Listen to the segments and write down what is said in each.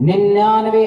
99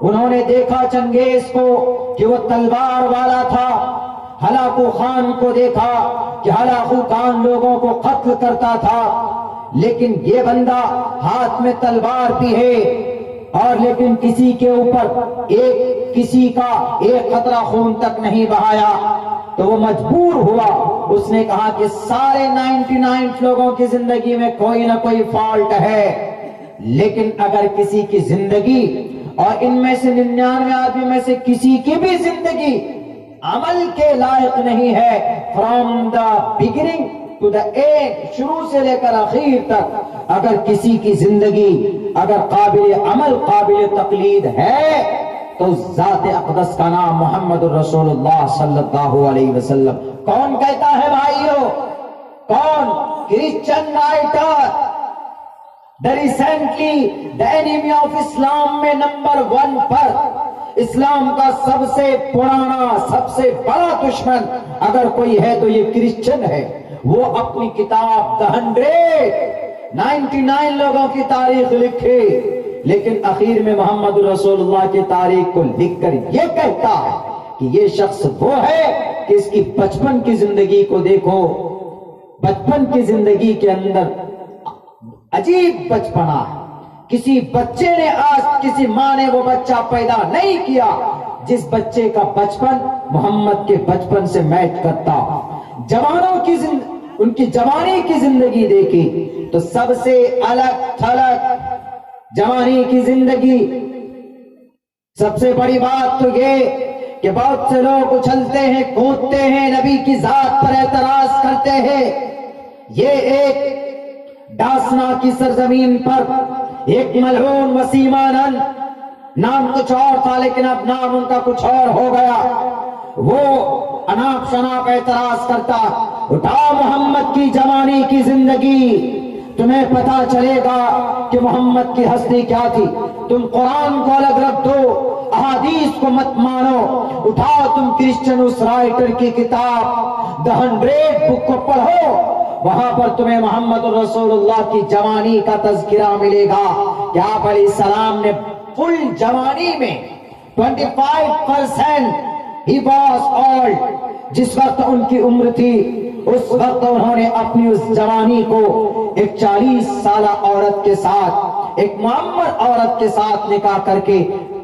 انہوں نے دیکھا چنگیز کو کہ وہ تلوار والا تھا، ہلاکو خان کو دیکھا کہ ہلاکو خان لوگوں کو قتل کرتا تھا، لیکن یہ بندہ ہاتھ میں تلوار بھی ہے اور لیکن کسی کے اوپر کسی کا ایک قطرہ خون تک نہیں بہایا۔ تو وہ مجبور ہوا، اس نے کہا کہ سارے 99 لوگوں کی زندگی میں کوئی نہ کوئی فالٹ ہے، لیکن اگر کسی کی زندگی اور ان میں سے 99 آدمی میں سے کسی کی بھی زندگی عمل کے لائق نہیں ہے، from the beginning to the end, شروع سے لے کر آخر تک اگر کسی کی زندگی اگر قابل عمل قابل تقلید ہے تو ذات اقدس کا نام محمد الرسول اللہ صلی اللہ علیہ وسلم۔ کون کہتا ہے بھائیو؟ کون؟ Christian writer, the recently the enemy of Islam میں نمبر 1 پر اسلام کا سب سے پرانا سب سے بڑا دشمن اگر کوئی ہے تو یہ کرسچن ہے۔ وہ اپنی کتاب دا 199 لوگوں کی تاریخ لکھے، لیکن اخیر میں محمد رسول اللہ کی تاریخ کو لکھ کر یہ کہتا ہے کہ یہ شخص وہ ہے کہ اس کی بچپن کی زندگی کو دیکھو، بچپن کی زندگی کے اندر عجیب بچپنا ہے۔ کسی بچے نے آج کسی ماں نے وہ بچہ پیدا نہیں کیا جس بچے کا بچپن محمد کے بچپن سے میچ کرتا۔ جوانوں کی ان کی جوانی کی زندگی دیکھی تو سب سے الگ تھلگ جوانی کی زندگی۔ سب سے بڑی بات تو یہ کہ بہت سے لوگ اچھلتے ہیں، کودتے ہیں، نبی کی ذات پر اعتراض کرتے ہیں۔ یہ ایک ڈاسنا کی سرزمین پر ایک ملعون وسیمانن، نام کچھ اور تھا لیکن اب نام ان کا کچھ اور ہو گیا، وہ اناپ شناپ اعتراض کرتا۔ اٹھا محمد کی جوانی کی زندگی، تمہیں پتا چلے گا کہ محمد کی ہستی کیا تھی۔ تم قرآن کو الگ رکھ دو، احادیث کو مت مانو، اٹھاؤ تم کرسچن اس رائٹر کی کتاب دا 100 بک کو پڑھو، وہاں پر تمہیں محمد رسول اللہ کی جوانی کا تذکرہ ملے گا کہ آپ علیہ السلام نے فل جوانی میں 25% ہی واز اولڈ، جس وقت ان کی عمر تھی اس وقت انہوں نے اپنی اس جوانی کو ایک 40 سالہ عورت کے ساتھ، ایک معمر عورت کے ساتھ نکاح کر کے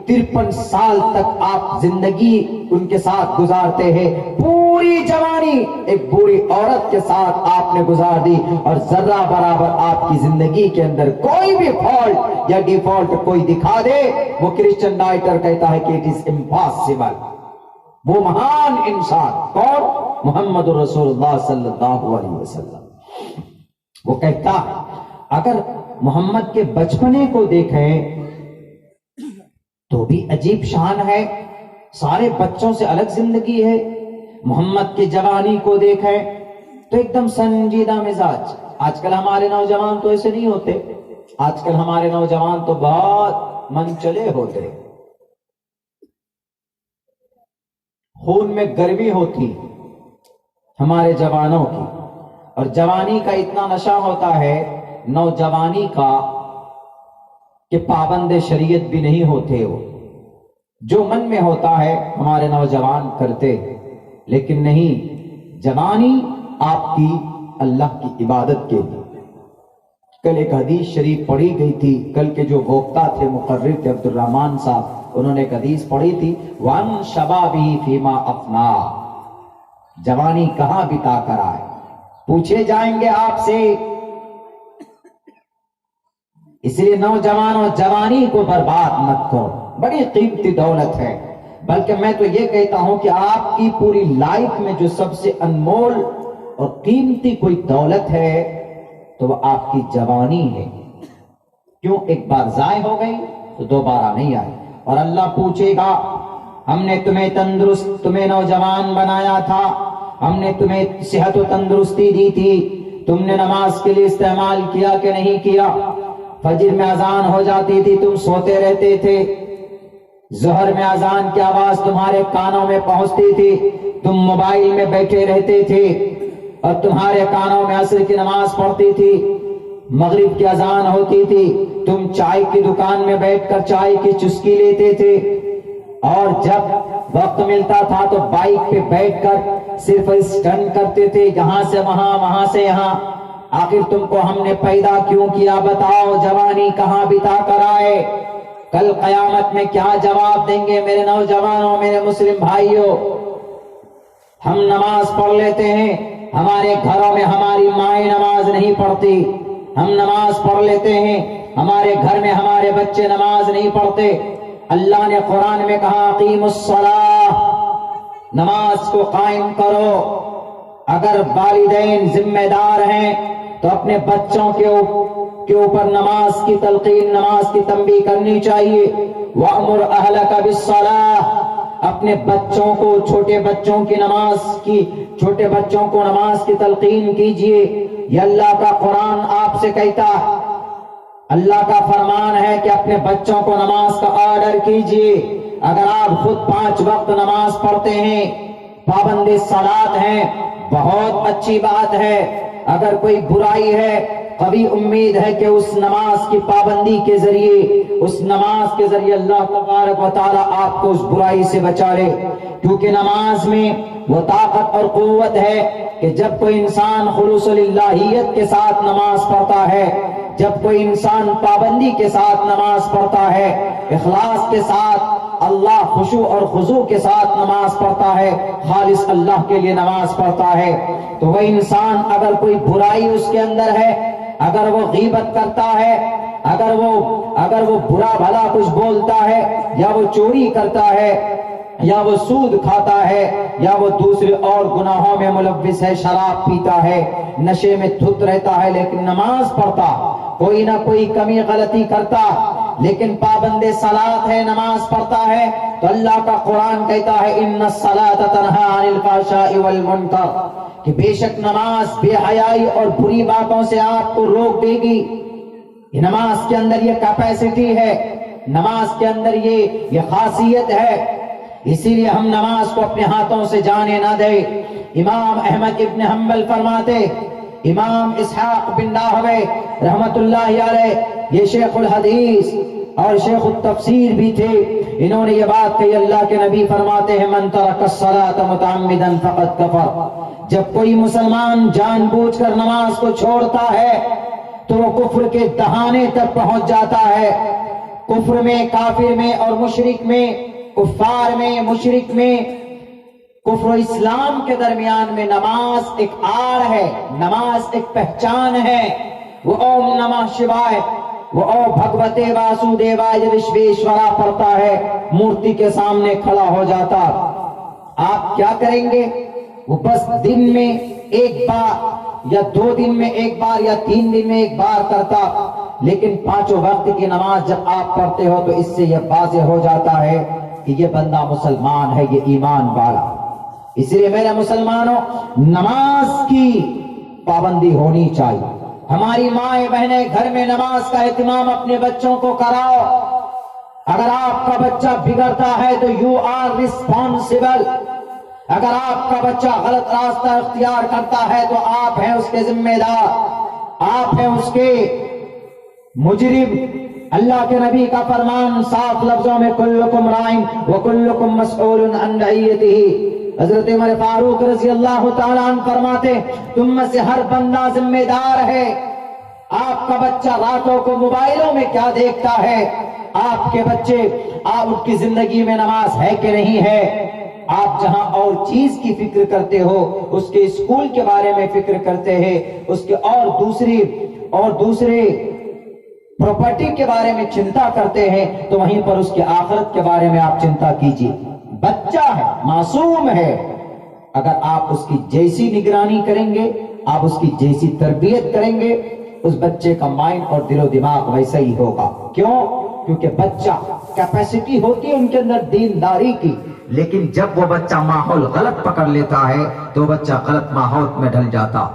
53 سال تک آپ زندگی ان کے ساتھ گزارتے ہیں۔ پوری جوانی ایک بوڑھی عورت کے ساتھ آپ نے گزار دی، اور ذرہ برابر آپ کی زندگی کے اندر کوئی بھی فالٹ یا ڈیفالٹ کوئی دکھا دے، وہ کرسچن رائٹر کہتا ہے کہ اٹ از امپاسبل۔ وہ مہان انسان کون؟ محمد رسول اللہ صلی اللہ علیہ وسلم۔ وہ کہتا ہے اگر محمد کے بچپنے کو دیکھیں تو بھی عجیب شان ہے، سارے بچوں سے الگ زندگی ہے۔ محمد کی جوانی کو دیکھیں تو ایک دم سنجیدہ مزاج۔ آج کل ہمارے نوجوان تو ایسے نہیں ہوتے، آج کل ہمارے نوجوان تو بہت من چلے ہوتے، خون میں گرمی ہوتی ہمارے جوانوں کی، اور جوانی کا اتنا نشہ ہوتا ہے نوجوانی کا کہ پابند شریعت بھی نہیں ہوتے، وہ جو من میں ہوتا ہے ہمارے نوجوان کرتے، لیکن نہیں، جوانی آپ کی اللہ کی عبادت کے لیے۔ کل ایک حدیث شریف پڑھی گئی تھی، کل کے جو وقتا تھے مقرر تھے عبد الرحمن صاحب، انہوں نے ایک حدیث پڑھی تھی، وَأَنْ شَبَابِهِ فِي مَا أَفْنَا، جوانی کہاں بتا کر آئے، پوچھے جائیں گے آپ سے۔ اس لیے نوجوانوں جوانی کو برباد مت کرو، بڑی قیمتی دولت ہے، بلکہ میں تو یہ کہتا ہوں کہ آپ کی پوری لائف میں جو سب سے انمول اور قیمتی کوئی دولت ہے تو وہ آپ کی جوانی ہے۔ کیوں؟ ایک بار ضائع ہو گئی تو دوبارہ نہیں آئی، اور اللہ پوچھے گا ہم نے تمہیں تندرست، تمہیں نوجوان بنایا تھا، ہم نے تمہیں صحت و تندرستی دی تھی، تم نے نماز کے لیے استعمال کیا کہ نہیں کیا؟ فجر میں اذان ہو جاتی تھی تم سوتے رہتے تھے، ظہر میں اذان کی آواز تمہارے کانوں میں پہنچتی تھی، تم موبائل میں بیٹھے رہتے تھے، اور تمہارے کانوں میں عصر کی نماز پڑھتی تھی۔ مغرب کی اذان ہوتی تھی، تم چائے کی دکان میں بیٹھ کر چائے کی چسکی لیتے تھے، اور جب وقت ملتا تھا تو بائک پہ بیٹھ کر صرف اسٹنٹ کرتے تھے، یہاں سے وہاں، وہاں سے یہاں۔ آخر تم کو ہم نے پیدا کیوں کیا؟ بتاؤ، جوانی کہاں بتا کر آئے؟ کل قیامت میں کیا جواب دیں گے؟ میرے نوجوانوں، میرے مسلم بھائیوں، ہم نماز پڑھ لیتے ہیں، ہمارے گھروں میں ہماری مائیں نماز نہیں پڑھتی، ہم نماز پڑھ لیتے ہیں، ہمارے گھر میں ہمارے بچے نماز نہیں پڑھتے۔ اللہ نے قرآن میں کہا اقیموا الصلاۃ، نماز کو قائم کرو۔ اگر والدین ذمہ دار ہیں تو اپنے بچوں کے اوپر نماز کی تلقین، نماز کی تنبیہ کرنی چاہیے۔ وَأْمُرْ أَهْلَكَ بِالصَّلَاةِ، اپنے بچوں کو، چھوٹے بچوں کو نماز کی تلقین کیجئے۔ یہ اللہ کا قرآن آپ سے کہتا ہے، اللہ کا فرمان ہے کہ اپنے بچوں کو نماز کا آرڈر کیجئے۔ اگر آپ خود 5 وقت نماز پڑھتے ہیں، پابند صلاۃ ہیں، بہت اچھی بات ہے۔ اگر کوئی برائی ہے، قوی امید ہے کہ اس نماز کی پابندی کے ذریعے، اس نماز کے ذریعے اللہ تبارک و تعالی آپ کو اس برائی سے بچا لے، کیونکہ نماز میں وہ طاقت اور قوت ہے کہ جب کوئی انسان خلوص اللہیت کے ساتھ نماز پڑھتا ہے، جب کوئی انسان پابندی کے ساتھ نماز پڑھتا ہے، اخلاص کے ساتھ، اللہ خشوع اور خضوع کے ساتھ نماز پڑھتا ہے، خالص اللہ کے لیے نماز پڑھتا ہے، تو وہ انسان اگر کوئی برائی اس کے اندر ہے، اگر وہ غیبت کرتا ہے، اگر وہ برا بھلا کچھ بولتا ہے، یا وہ چوری کرتا ہے، یا وہ سود کھاتا ہے، یا وہ دوسرے اور گناہوں میں ملوث ہے، شراب پیتا ہے، نشے میں دھت رہتا ہے، لیکن نماز پڑھتا، کوئی نہ کوئی کمی غلطی کرتا، لیکن پابند صلاۃ ہے، نماز پڑھتا ہے، تو اللہ کا قرآن کہتا ہے ان الصلاۃ تنہی عن الفحشاء والمنکر، کہ بے شک نماز بے حیائی اور بری باتوں سے آپ کو روک دے گی۔ نماز کے اندر یہ کیپیسٹی ہے، نماز کے اندر یہ خاصیت ہے، اسی لیے ہم نماز کو اپنے ہاتھوں سے جانے نہ دیں۔ امام احمد ابن حنبل فرماتے، امام اسحاق بن راہوے رحمت اللہ علیہ، یہ شیخ الحدیث اور شیخ التفسیر بھی تھے، انہوں نے یہ بات کہی، اللہ کے نبی فرماتے ہیں من ترک الصلاۃ متعمدا فقد کفر، جب کوئی مسلمان جان بوجھ کر نماز کو چھوڑتا ہے تو وہ کفر کے دہانے تک پہنچ جاتا ہے۔ کفر میں، کافر میں اور مشرک میں، کفار میں، مشرک میں، کفر و اسلام کے درمیان میں نماز ایک آڑ ہے، نماز ایک پہچان ہے۔ وہ اوم نمہ شوائے، وہ او بھگوتے واسو دیوائے وشویشورا پڑھتا ہے، مورتی کے سامنے کھڑا ہو جاتا، آپ کیا کریں گے؟ وہ بس دن میں ایک بار یا 2 دن میں ایک بار یا 3 دن میں ایک بار کرتا، لیکن 5 وقت کی نماز جب آپ پڑھتے ہو تو اس سے یہ واضح ہو جاتا ہے کہ یہ بندہ مسلمان ہے، یہ ایمان والا۔ اس لیے میرے مسلمانوں، نماز کی پابندی ہونی چاہیے۔ ہماری مائیں بہنیں گھر میں نماز کا اہتمام اپنے بچوں کو کراؤ۔ اگر آپ کا بچہ بگڑتا ہے تو یو آر ریسپانسبل، اگر آپ کا بچہ غلط راستہ اختیار کرتا ہے تو آپ ہیں اس کے ذمہ دار، آپ ہیں اس کے مجرم۔ اللہ کے نبی کا فرمان صاف لفظوں میں کلکم رائن وکلکم مسئول عن رعیتہ، حضرت عمر فاروق رضی اللہ تعالیٰ عنہ فرماتے تم میں سے ہر بندہ ذمہ دار ہے۔ آپ کا بچہ راتوں کو موبائلوں میں کیا دیکھتا ہے؟ آپ کے بچے، آپ ان کی زندگی میں نماز ہے کہ نہیں ہے؟ آپ جہاں اور چیز کی فکر کرتے ہو، اس کے اسکول کے بارے میں فکر کرتے ہیں، اس کے اور دوسرے پراپرٹی کے بارے میں چنتا کرتے ہیں، تو وہیں پر اس کے آخرت کے بارے میں آپ چنتا کیجیے۔ بچہ ہے، معصوم ہے، اگر آپ اس کی جیسی نگرانی کریں گے، آپ اس کی جیسی تربیت کریں گے، اس بچے کا مائنڈ اور دل و دماغ ویسا ہی ہوگا۔ کیوں؟ کیونکہ بچہ کیپیسٹی ہوتی ہے ان کے اندر دینداری کی، لیکن جب وہ بچہ ماحول غلط پکڑ لیتا ہے تو بچہ غلط ماحول میں ڈل جاتا۔